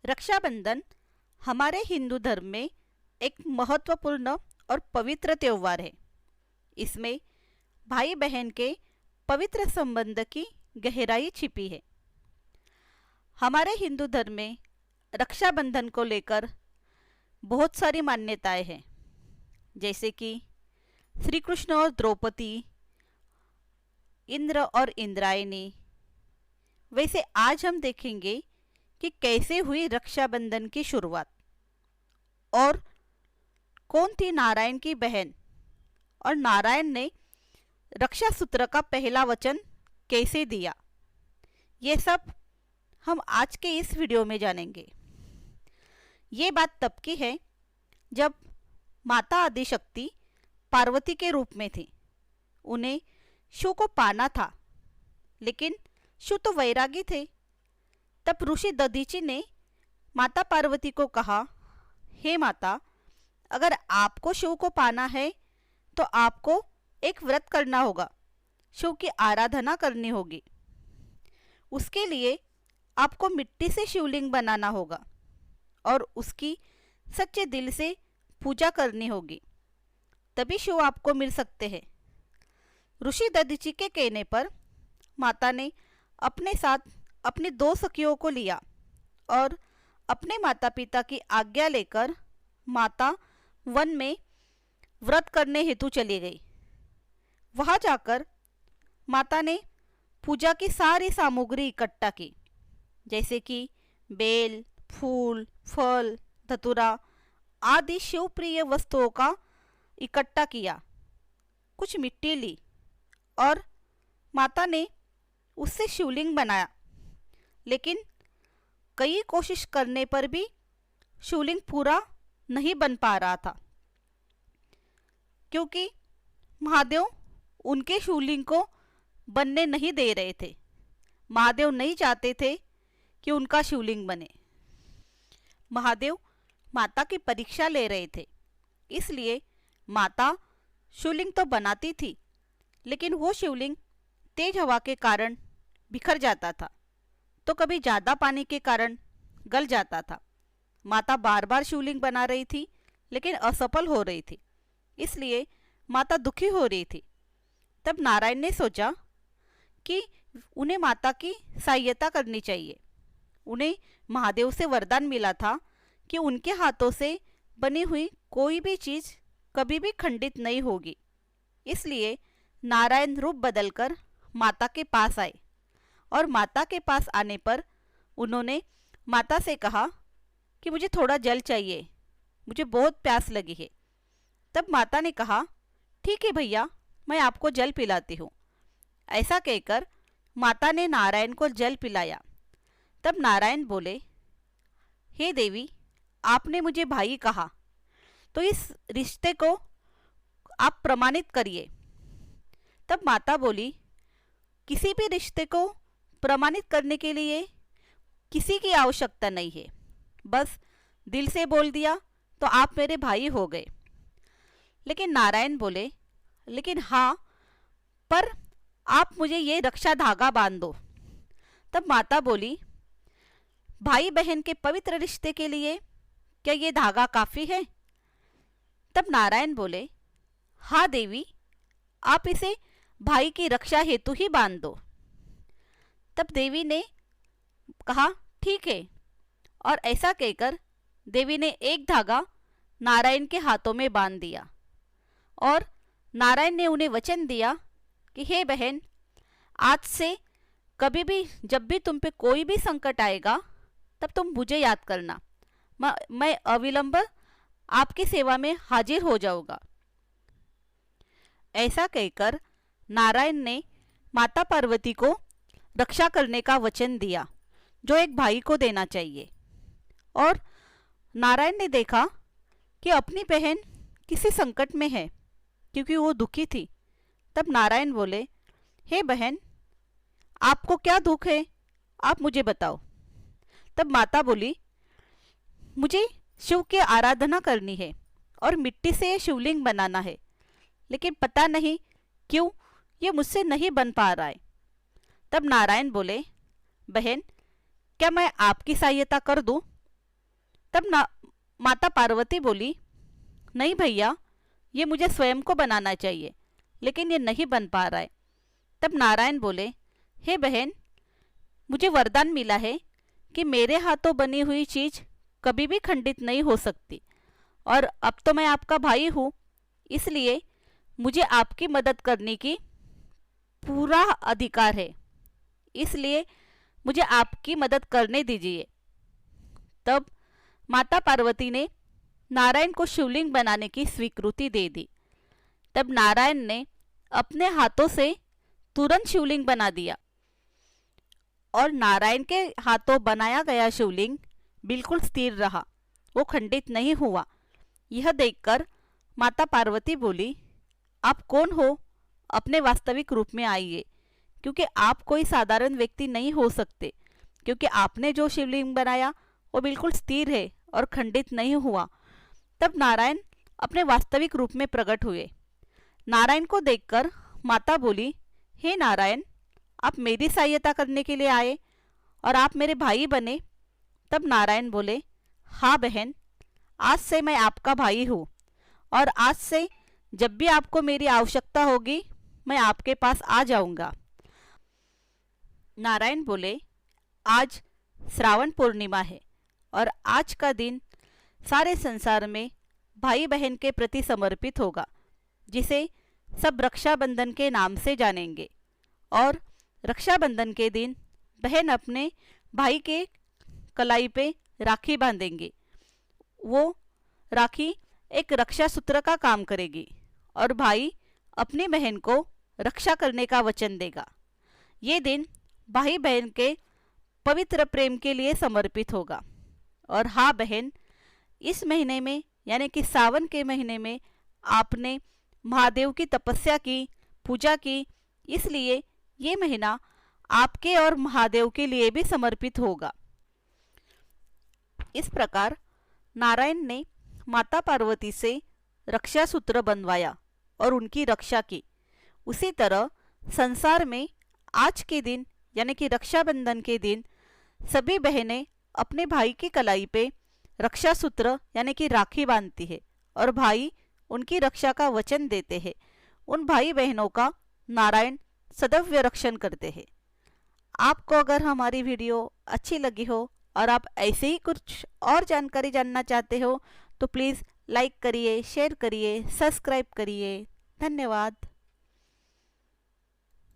रक्षाबंधन हमारे हिंदू धर्म में एक महत्वपूर्ण और पवित्र त्यौहार है। इसमें भाई बहन के पवित्र संबंध की गहराई छिपी है। हमारे हिंदू धर्म में रक्षाबंधन को लेकर बहुत सारी मान्यताएं हैं, जैसे कि श्री कृष्ण और द्रौपदी, इंद्र और इंद्रायणी। वैसे आज हम देखेंगे कि कैसे हुई रक्षाबंधन की शुरुआत और कौन थी नारायण की बहन, और नारायण ने रक्षा सूत्र का पहला वचन कैसे दिया। ये सब हम आज के इस वीडियो में जानेंगे। ये बात तब की है जब माता आदिशक्ति पार्वती के रूप में थी। उन्हें शिव को पाना था, लेकिन शिव तो वैरागी थे। तब ऋषि दधीचि ने माता पार्वती को कहा, हे माता, अगर आपको शिव को पाना है तो आपको एक व्रत करना होगा, शिव की आराधना करनी होगी। उसके लिए आपको मिट्टी से शिवलिंग बनाना होगा और उसकी सच्चे दिल से पूजा करनी होगी, तभी शिव आपको मिल सकते हैं। ऋषि दधीचि के कहने पर माता ने अपने साथ अपनी 2 सखियों को लिया और अपने माता पिता की आज्ञा लेकर माता वन में व्रत करने हेतु चली गई। वहां जाकर माता ने पूजा की सारी सामग्री इकट्ठा की, जैसे कि बेल, फूल, फल, धतूरा आदि शिवप्रिय वस्तुओं का इकट्ठा किया। कुछ मिट्टी ली और माता ने उससे शिवलिंग बनाया, लेकिन कई कोशिश करने पर भी शिवलिंग पूरा नहीं बन पा रहा था, क्योंकि महादेव उनके शिवलिंग को बनने नहीं दे रहे थे। महादेव नहीं चाहते थे कि उनका शिवलिंग बने। महादेव माता की परीक्षा ले रहे थे, इसलिए माता शिवलिंग तो बनाती थी, लेकिन वो शिवलिंग तेज हवा के कारण बिखर जाता था, तो कभी ज़्यादा पानी के कारण गल जाता था। माता बार बार शिवलिंग बना रही थी, लेकिन असफल हो रही थी, इसलिए माता दुखी हो रही थी। तब नारायण ने सोचा कि उन्हें माता की सहायता करनी चाहिए। उन्हें महादेव से वरदान मिला था कि उनके हाथों से बनी हुई कोई भी चीज़ कभी भी खंडित नहीं होगी। इसलिए नारायण रूप बदलकर माता के पास आए और माता के पास आने पर उन्होंने माता से कहा कि मुझे थोड़ा जल चाहिए, मुझे बहुत प्यास लगी है। तब माता ने कहा, ठीक है भैया, मैं आपको जल पिलाती हूँ। ऐसा कहकर माता ने नारायण को जल पिलाया। तब नारायण बोले, हे देवी, आपने मुझे भाई कहा, तो इस रिश्ते को आप प्रमाणित करिए। तब माता बोली, किसी भी रिश्ते को प्रमाणित करने के लिए किसी की आवश्यकता नहीं है, बस दिल से बोल दिया तो आप मेरे भाई हो गए। लेकिन नारायण बोले, लेकिन हाँ, पर आप मुझे ये रक्षा धागा बांध दो। तब माता बोली, भाई बहन के पवित्र रिश्ते के लिए क्या ये धागा काफ़ी है? तब नारायण बोले, हाँ देवी, आप इसे भाई की रक्षा हेतु ही बांध दो। तब देवी ने कहा, ठीक है, और ऐसा कहकर देवी ने एक धागा नारायण के हाथों में बांध दिया और नारायण ने उन्हें वचन दिया कि हे बहन, आज से कभी भी जब भी तुम पे कोई भी संकट आएगा तब तुम मुझे याद करना, मैं अविलंब आपकी सेवा में हाजिर हो जाऊंगा। ऐसा कहकर नारायण ने माता पार्वती को रक्षा करने का वचन दिया, जो एक भाई को देना चाहिए। और नारायण ने देखा कि अपनी बहन किसी संकट में है, क्योंकि वो दुखी थी। तब नारायण बोले, हे बहन, आपको क्या दुख है, आप मुझे बताओ। तब माता बोली, मुझे शिव की आराधना करनी है और मिट्टी से शिवलिंग बनाना है, लेकिन पता नहीं क्यों ये मुझसे नहीं बन पा रहा है। तब नारायण बोले, बहन, क्या मैं आपकी सहायता कर दूं? तब माता पार्वती बोली, नहीं भैया, ये मुझे स्वयं को बनाना चाहिए, लेकिन ये नहीं बन पा रहा है। तब नारायण बोले, हे बहन, मुझे वरदान मिला है कि मेरे हाथों बनी हुई चीज़ कभी भी खंडित नहीं हो सकती, और अब तो मैं आपका भाई हूँ, इसलिए मुझे आपकी मदद करने की पूरा अधिकार है, इसलिए मुझे आपकी मदद करने दीजिए। तब माता पार्वती ने नारायण को शिवलिंग बनाने की स्वीकृति दे दी। तब नारायण ने अपने हाथों से तुरंत शिवलिंग बना दिया, और नारायण के हाथों बनाया गया शिवलिंग बिल्कुल स्थिर रहा, वो खंडित नहीं हुआ। यह देखकर माता पार्वती बोली, आप कौन हो? अपने वास्तविक रूप में आइए, क्योंकि आप कोई साधारण व्यक्ति नहीं हो सकते, क्योंकि आपने जो शिवलिंग बनाया वो बिल्कुल स्थिर है और खंडित नहीं हुआ। तब नारायण अपने वास्तविक रूप में प्रकट हुए। नारायण को देखकर माता बोली, हे नारायण, आप मेरी सहायता करने के लिए आए और आप मेरे भाई बने। तब नारायण बोले, हाँ बहन, आज से मैं आपका भाई हूँ, और आज से जब भी आपको मेरी आवश्यकता होगी मैं आपके पास आ जाऊंगा। नारायण बोले, आज श्रावण पूर्णिमा है, और आज का दिन सारे संसार में भाई बहन के प्रति समर्पित होगा, जिसे सब रक्षाबंधन के नाम से जानेंगे। और रक्षाबंधन के दिन बहन अपने भाई के कलाई पे राखी बांधेंगे। वो राखी एक रक्षा सूत्र का काम करेगी, और भाई अपनी बहन को रक्षा करने का वचन देगा। ये दिन भाई बहन के पवित्र प्रेम के लिए समर्पित होगा। और हाँ बहन, इस महीने में यानी कि सावन के महीने में आपने महादेव की तपस्या की, पूजा की, इसलिए ये महीना आपके और महादेव के लिए भी समर्पित होगा। इस प्रकार नारायण ने माता पार्वती से रक्षा सूत्र बनवाया और उनकी रक्षा की। उसी तरह संसार में आज के दिन यानी कि रक्षाबंधन के दिन सभी बहनें अपने भाई की कलाई पे रक्षा सूत्र यानी कि राखी बांधती है, और भाई उनकी रक्षा का वचन देते हैं। उन भाई बहनों का नारायण सदैव रक्षण करते हैं। आपको अगर हमारी वीडियो अच्छी लगी हो और आप ऐसे ही कुछ और जानकारी जानना चाहते हो तो प्लीज़ लाइक करिए, शेयर करिए, सब्सक्राइब करिए। धन्यवाद।